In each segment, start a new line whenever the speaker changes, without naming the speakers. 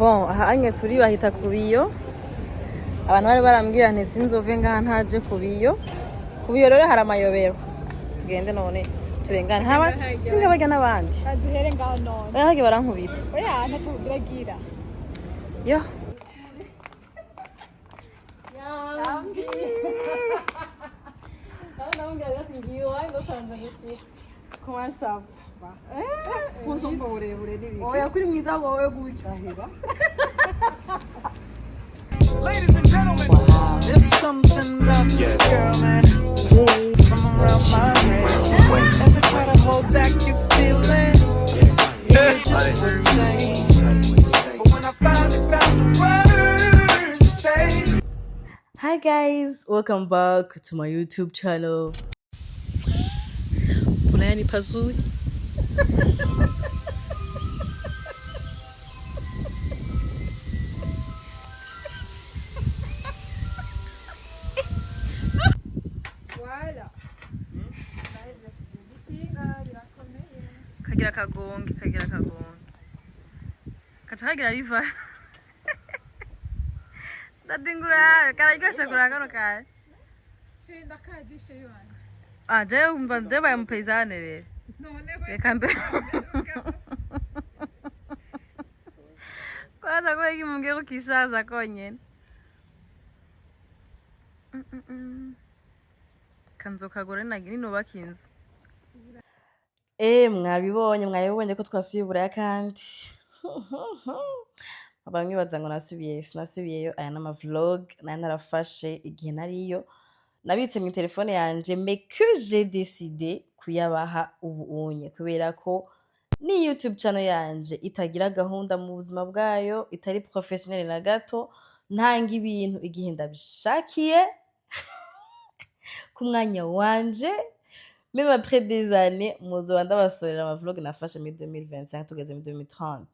Bon, ahanye turi bahita kubiyo. Abantu bari barambwira nti sinzove ngaha ntaje kubiyo. Kubiyo rero hari amayobero. Tugende none turengane. Haba singabajya nabandi.
Aduhere ngaho none.
Hage barankubita.
Oya ntacho kugira.
Yo.
Yambi.
Naongea ngiyo aingo sanza ngishi.
Comment ça va?
Musomba urebure n'ibiki.
Oya kuri mwiza wowe gutyo.
Aheba.
Ladies and gentlemen, wow. There's something about this girl, man. From around my head. Every time I hold back, you feel it. You just wouldn't say. But when I finally found the words to say.
Hi guys, welcome back to my YouTube channel. Punani pazuri. Kagira kagongi. Kagira riva. Dadingura, kararyoshe kuragano kaye.
Shinda kajishe yone.
Ah, je umva ndeba mupezane rero.
None
Reka mbe. Kwanza kwa hiki mungero kishaja konyene. Kanzo kagore nagini no bakinzu. Mwabibonye ko twasubiye buraya kandi. Bamwe baza ngo sinasubiyeyo aya nama vlog narafashe igihe nariyo. Nabitse mu telefone yanje mais que j'ai décidé kuyabaha ubunye kubera ko ni YouTube channel yanje itagira gahunda mu buzima bwayo, itari professionnel na gato, ntanga ibintu igihe ndabishakiye ku mwanya wanje. Même après des années, muzoba ndabasorera ama vlog nafashe muri 2025 tugeze muri 2030.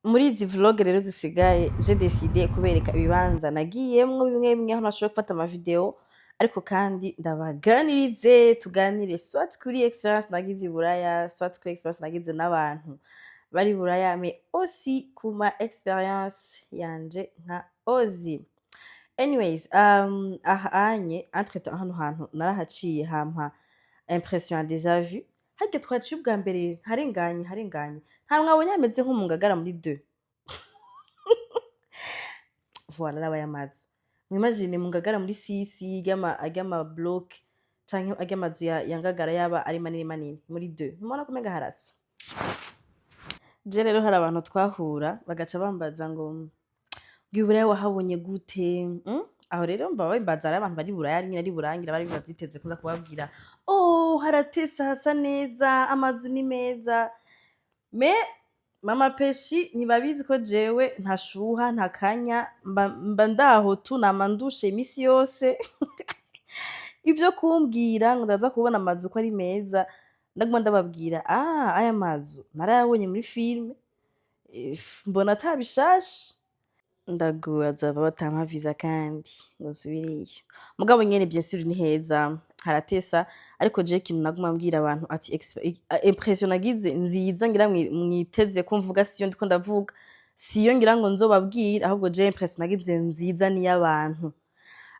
Muri izi vlog rero zisigaye j'ai décidé kubereka ibibanza nagiyemwo bimwe aho nashoboye gufata ama video, ariko kandi ndabaganirize tuganire soit kuri experience nagize buraya, soit kuri experience nagize n'abantu bari buraya, mais aussi kuma experience yanje nka Ozi. Anyways, ahanye entre temps hano hantu narahaciye hampa impression ya déjà vu. Hage twaciye ubwa mbere harenganye nta mwabonye ameze nk'umungagara muri 2. Voilà nabaye amazu. Mwimagine mungagara muri 6 agama block canke agamazu yangagara yaba ari manini muri 2. Mubona kumenga harasa. Je rero hari abantu twahura bagaca bambaza ngo bwibura wahabonye gute? Aho rero mbaza ari abantu bari buraya nyine ari burangira bari baziteze kuza kubabwira oh haratesa hasa neza amazu ni meza. Me mama peshi ntibabizi ko jewe ntashuha ntakanya mba ndaho tunamandushe imisi yose. Ibyo kumbwira ngo ndaza kubona amazu ko ari meza ndaguma ndababwira aya mazu narayabonye muri film mbona atabishashe ndaguza batama visa kandi ngo subiriyo. Mugabo nyene bien sûr ni heza haratesa, ariko je kintu naguma mbwira abantu ati impression nagize nziza ngira mwiteze ko mvuga siyo ndiko ndavuga siyo ngira ngo nzobabwira, ahubwo je impression nagize nziza ni y'abantu.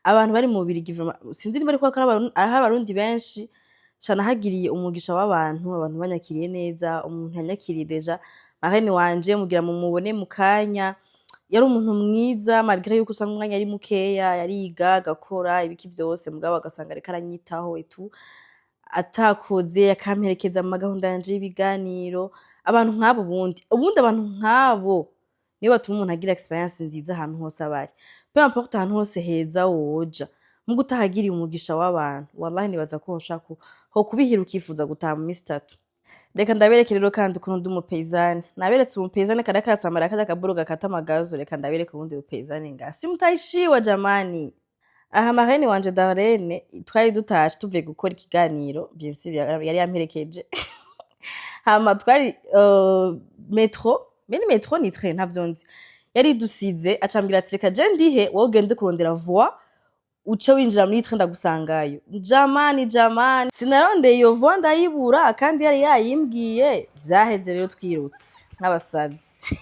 Abantu bari mu Birigi sinzi niba ariko abarundi benshi cyane hagiriye umugisha w'abantu, abantu banyakiriye neza, umuntu yanyakiriye deja marene wanje mugira mu mubone mukanya. Yari umuntu mwiza malgré yuko usanga umwanya ari mukeya, yariga agakora ibiki byose mugabo agasanga reka aranyitaho etu atakoze yakamperekeza mu gahunda yanje y'ibiganiro. Abantu nk'abo ubundi abantu nk'abo niyo batuma umuntu agira experience nziza ahantu hose abari, peu importe ahantu hose heza woja mu gutahagiriye umugisha w'abantu. Wallahi nibaza ko hoshaka ho kubihira ukifuza gutaha mu minsi 3. Reka ndabereke rero kandi ukuntu ndi umupezane. Naberetse umupezane kada kasamara kada kaburo gakata magazo. Reka ndabereke ubundi umupezane ngasi mutayishiwa jamani. Aha marene wanje Darlene twari dutashe tuvuye gukora ikiganiro, bien sûr yari yamperekeje. Hama twari metro, metro ni train ntavyonzi. Yari dusize acambira ati reka je ndihe wowe ugende kurondera voix uce winjira muri train ndagusangayo. Jamani sinarondeye iyo voix ndayibura kandi yari yayimbwiye. Byaheze rero twirutse nk'abasazi.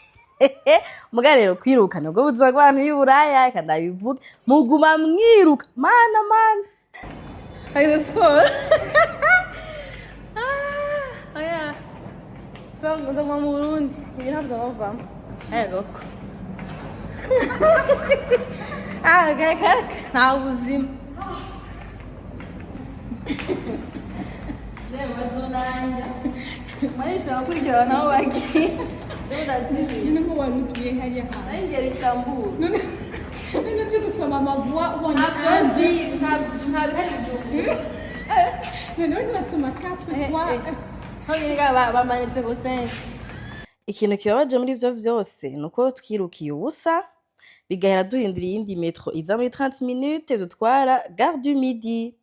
muga rero kwiruka nubwo buzima bw'abantu b'Iburaya reka ndabivuge muguma mwiruka mana
Hagize siporo. Oya. Fanga uza mu Burundi. Ibi ntabyo bavamo.
yego
Kaka. Nta buzima.
maisha wakurikira nabo bagiye
Nyine ko warukiye hariya hantu.
ingera Istanbul
None uzi gusoma amavua ubonye
nta bihari bijumbu
none basoma 4 3
bamanitse gusenga ikintu kibabaje muri ivyo vyose nuko twirukiye ubusa bigahera duhindura iyindi metro iza muri 30 minutes dutwara gare du midi.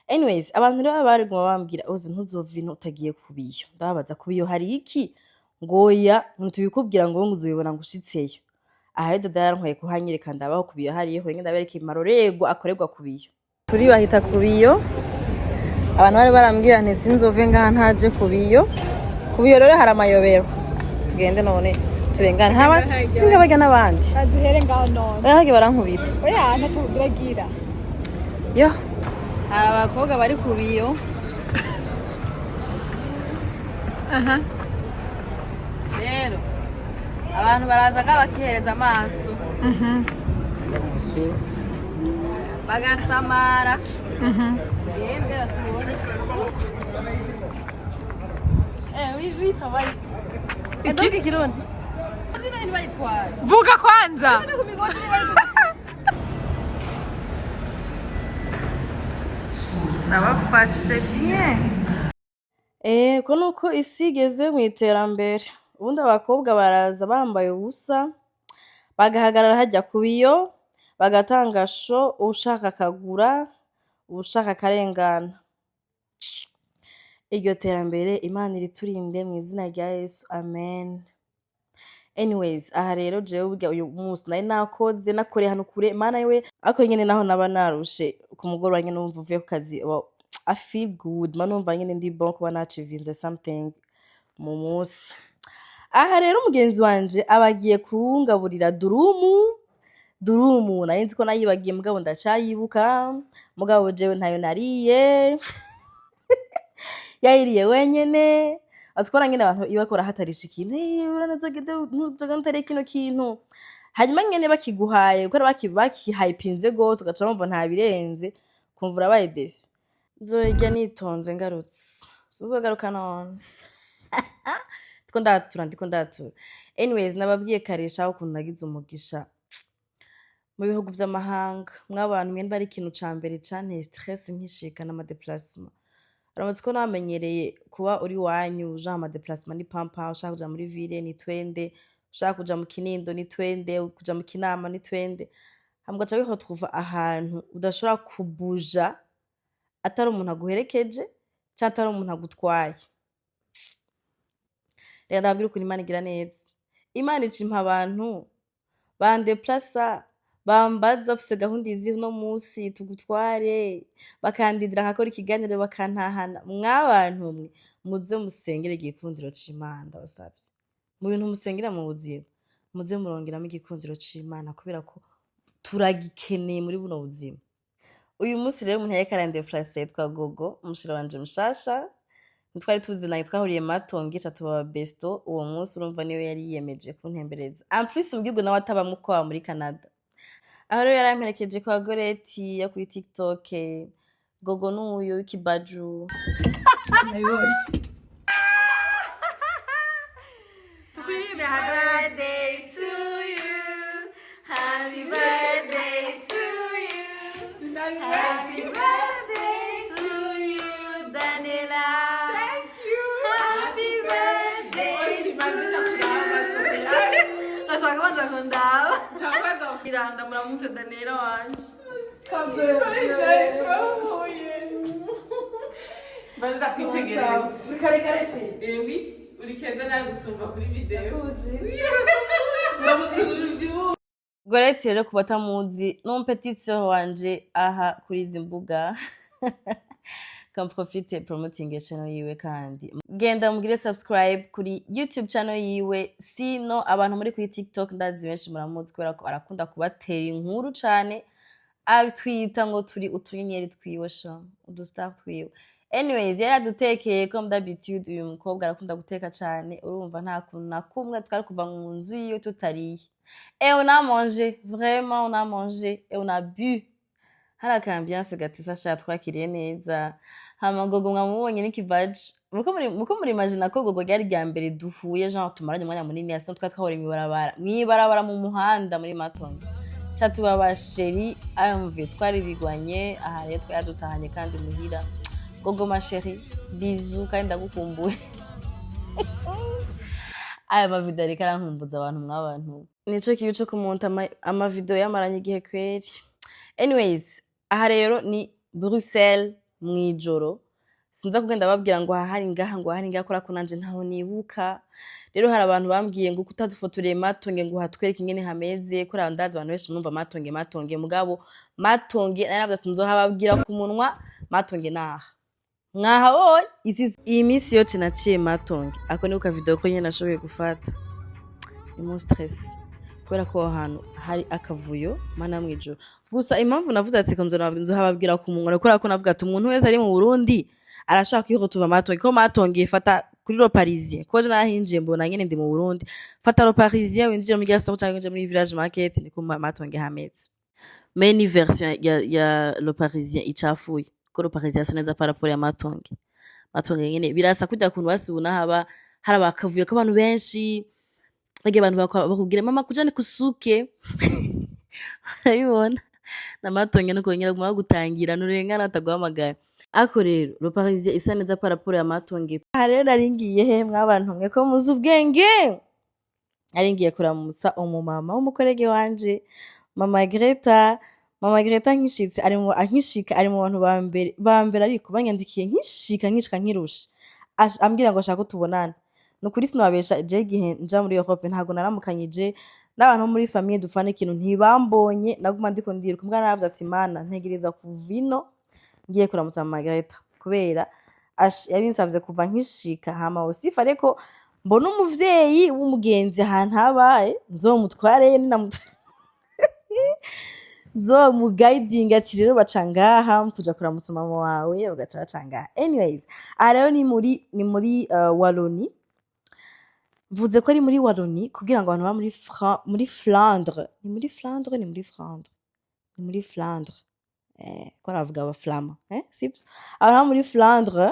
Anyways, abantu rero bariguma bambwira oze ntuzova ino utagiye kubiyo ndababaza kubiyo hari iki ngoya ntitubikubwira ngo uzubibona ngo ushitseyo aha dada yarantwaye kuhanyereka ndabaho kubiyo hariyeho ngenda bereka imarorego akorerwa kubiyo turi bahita kubiyo abantu bari barambwira nti sinzove ngaha ntaje kubiyo rero hari amayobero tugende none turengane haba singabajya n'abandi
baduhere ngaho none.
oya hage barankubita
Oya ntacyo biragira.
yo hari abakobwa bari kubiyo rero abantu baraza bakihereza amaso bagasamara tugende batubone witwaye iki kirundi zino ni bayitwara
Vuga kwanza.
ku migozi
Nabafashe bien.
ko nuko isi igeze mu iterambere ubundi abakobwa baraza bambaye ubusa bagahagarara hajya ku biyo bagatanga sho ushaka akagura ushaka akarengana iryo terambere Imana iriturinde mu izina rya Yesu amen. Anyways, aha rero jewe burya uyu munsi nari nakoze nakoreye hano kure Imana yewe ariko nyene naho naba narushe ku mugoroba nyene numva uvuye ku kazi I feel good man numva nyene ndi bon kuba nachivinze something mu munsi. Aha rero umugenzi wanje abagiye kungaburira durumu nari nzi ko nayibagiye mugabo ndacayibuka mugabo jewe ntayo nariye yayiriye wenyene azikora nyene abantu ibakora hatarisha ikintu ntuzoga ntare kino kintu hanyuma nyene bakiguhaye kuko bakihypinze gose ugaca wumva nta birenze kumva urabaye desu nzorya nitonze ngarutse sinzogaruka none ndiko ndatura. Anyways, nababwiye karesha ukuntu nagize umugisha mu bihugu vy'amahanga mw'abantu mwe bari ikintu ca mbere canteye stress nkishika n'amadeplacement uramaze ko namenyereye kuba uri wanyu uja ama déplacement ni pampa ushaka kuja muri ville ni twende ushaka kuja mu Kinindo ni twende kuja mu Kinama ni twende hamwe gaca wiho twuva ahantu udashobora kubuja atari umuntu aguherekeje cyangwa atari umuntu agutwaye. Rero ndabwira ukuntu Imana igira neza Imana icimpa abantu bandeplaça bambaza ufise gahunda izi no musi tugutware bakandidira nkakora ikiganiro bakantahana mw'abantu mwe muze musengere igikundiro c'Imana ndabasavye mu bintu musengera mu buzima muze murongeramo igikundiro c'Imana kubera ko turagikeneye muri buno buzima. Uyu munsi rero umuntu yareka arandefrase twa Gogo umushira wanje mushasha ntitwari tuzinanye twahuriye Matongo ica tuba besto uwo munsi urumva niwe yari yiyemeje kuntembereza en plus mu gihugu nawe ataba mukwa muri Canada. Aho rero yaramperekeje kwa Goreti yo kuri TikTok Gogo n'uyu w'ikibaju tukuririmbe happy birthday to you happy birthday to you happy birthday to you Daniela
Thank you.
happy birthday nashaka banza kundaba iranda muramutse Daniela wanje
Banda kwitegereza.
kare kare shi
Ewi, uri keza nawe gusumba kuri video. Uramusuzuma ibyo.
Goreti rero ku batamuzi n'umpetitse wanje aha kuri izi mbuga kamprofite promoting channel yiwe kandi genda mugire subscribe kuri YouTube channel yiwe sino abantu muri kuri TikTok ndazi benshi muramuzi kubera ko arakunda kubatera inkuru cane abitwita ngo turi utunyenyeri twiwe sha udustar twiwe anyways yaradutekeye comme d'habitude uyu mukobwa arakunda guteka cane urumva nta kuntu na kumwe twari kuva mu nzu yiwe tutariye et on a mangé vraiment on a mangé et on a bu hari akambiance gatisa sha twakiriye neza hama gogo mwamubonye n'ikivaji muko muri imagine ko gogo ryari rya mbere duhuye genre tumaranye umwanya munini yasa twahora mwibarabara mu muhanda muri Matonge chatuba basheri amve twaririgwanye aha rero twayadutahanye kandi muhira gogo ma chérie bisous kandi ndagukumbuye aya mavideo ariko arankumbuza abantu mw'abantu nico kibi co kumonta amavideo yamaranye igihe kweri anyways aha rero ni Bruxelles mwijoro sinza kugenda babwira ngo hari ngaha kora ko nanje ntaho nibuka rero hari abantu bambwiye ngo kutadufotoreye Matonge ngo hatwereke ingene hameze kuri abandazi abantu benshi mwumva Matonge mugabo Matonge naravuga sinzohababwira ku munwa Matonge naha mwaha iyi minsi yote naciye Matonge ako ni uka video ko nyene nashoboye gufata ni mon stress kubera ko ahantu hari akavuyo mana mwijoro gusa impamvu navuze ati ko nzohababwira ku munwa kubera ko navuga ati umuntu wese ari mu Burundi arashaka yuko tuva Matonge ko Matonge ifata kuri lo Parisien ko je nahinjiye mbona nyene ndi mu Burundi fata lo Parisien winjira muri gasoko cyangwa winjira muri village market niko Matonge hameze mais ni version ya lo Parisien icafuye ko lo Parisien asa neza par rapport ya Matonge nyene birasa kujya kuntu basubuna haba hari abakavuye ko abantu benshi bage abantu bakubwira mama kujane kusuke ayibona na Matonge no kongera gutangira nurengana ataguhamagara ako rero lo Parisien isa neza par rapport ya Matonge rero naringiye he mw'abantu mwe ko muzi ubwenge naringiye kuramusa umumama w'umukorege wanje mama Greta nkishitse ari mu bantu bambere ariko banyandikiye nkishika nkirusha ambwira ngo ashaka tubonana no kuri sinabesha je gihe nja muri Europe ntago naramukanyije n'abantu muri famille dufana ikintu ntibambonye naguma ndiko ndiruka mbwa naravuze ati mana ntegereza kuvino ngiye kuramutsa Margareta kubera yabinsavye kuva nkishika hama osifa ariko mbona umuvyeyi w'umugenzi ahantu habaye nzomutwareye nzomuguiding ati rero bacangaha kuja kuramutsa mama wawe bagaca bacangaha anyways rero ni muri Wallonie vuze ko ari muri Wallonie kugira ngo abantu ba muri Flandre ko aravuga aba Flama sibyo abantu muri Flandre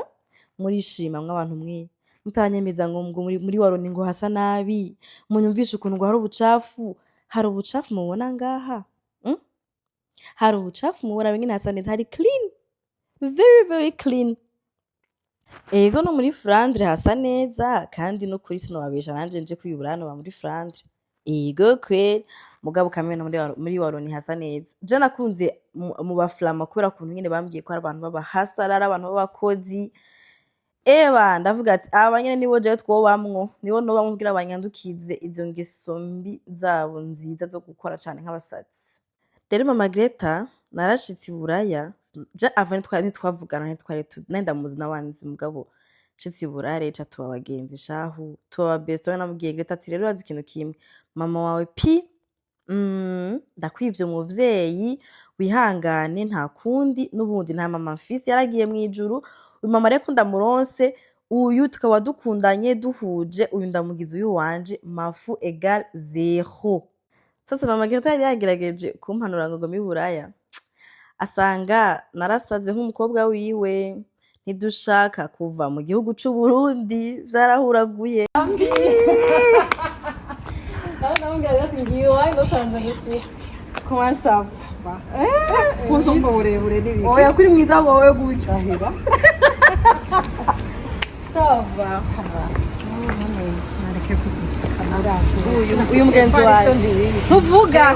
muri shima mw'abantu mwe mutanyemeza ngo muri Wallonie ngo hasa nabi munyumvisha ukuntu ngo hari ubucafu mubona ngaha hari ubucafu mubona bingine hasa neza hari clean very very clean ego no muri Flandre hasa neza kandi no kuri sinababesha nanje nje kwiyuburano ba muri Flandre ego kwe mugabo kamena muri Wallonie hasa neza je nakunze mu baflama kubera kuntu nyine bambwiye ko ari abantu babahasara abantu babakozi eba ndavuga ati abanyene nibo je twobamwo nibo no bamubwira abanyandukize izo ngeso mbi zabo nziza zo gukora cyane nk'abasazi rero mama Greta narashitse Buraya je avant twavugana nenda muzi nabanzi mugabo shitse Buraya reca tuba bagenzi shahu tuba best namubwiye Greta ati rero azi ikintu kimwe mama wawe ndakwivye umuvyeyi wihangane nta kundi n'ubundi nta mama mfisi yaragiye mu ijuru uyu mama reko ndamuronse uyu tukaba dukundanye duhuje uyu ndamugize uyu wanje mafu egal 0 sasa mama Greta yari yagerageje kumpanura ngo mi Buraya asanga narasaze nk'umukobwa wiwe ntidushaka kuva mu gihugu c'u Burundi vyarahuraguye
Comment ça va?
Kusomba burebure n'ibiki.
Oya kuri mwiza wowe gutyo.
Ahira.
Ça va.
Nareke kudukamera.
uyu mugenzi waje
Tuvuga.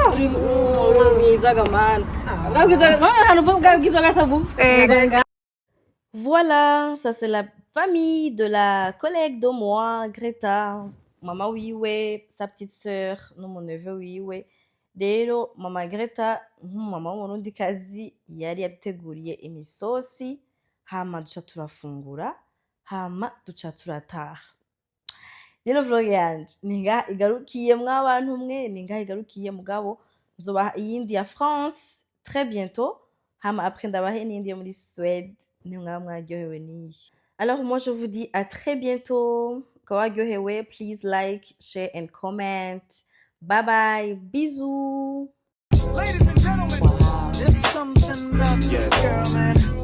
uri mwiza gamana voilà ça c'est la famille de la collègue de moi Greta mama wiwe sa petite sœur no mon neveu wiwe rero mama Greta nk'umumama w'umurundikazi yari yaduteguriye imisosi hama duca turafungura hama duca turataha. Rero vlog yanje ningaha igarukiye mw'abantu mwe, ningaha igarukiye mugabo nzobaha iyindi ya France très bientôt hama après ndabahe n'iyindi yo muri Suède nimwaba mwaryohewe n'iyi. Alors moi je vous dis à très bientôt. Quand waryohewe, please like, share and comment. Bye bye, bisous.
Ladies and gentlemen, there's something about this girl, man.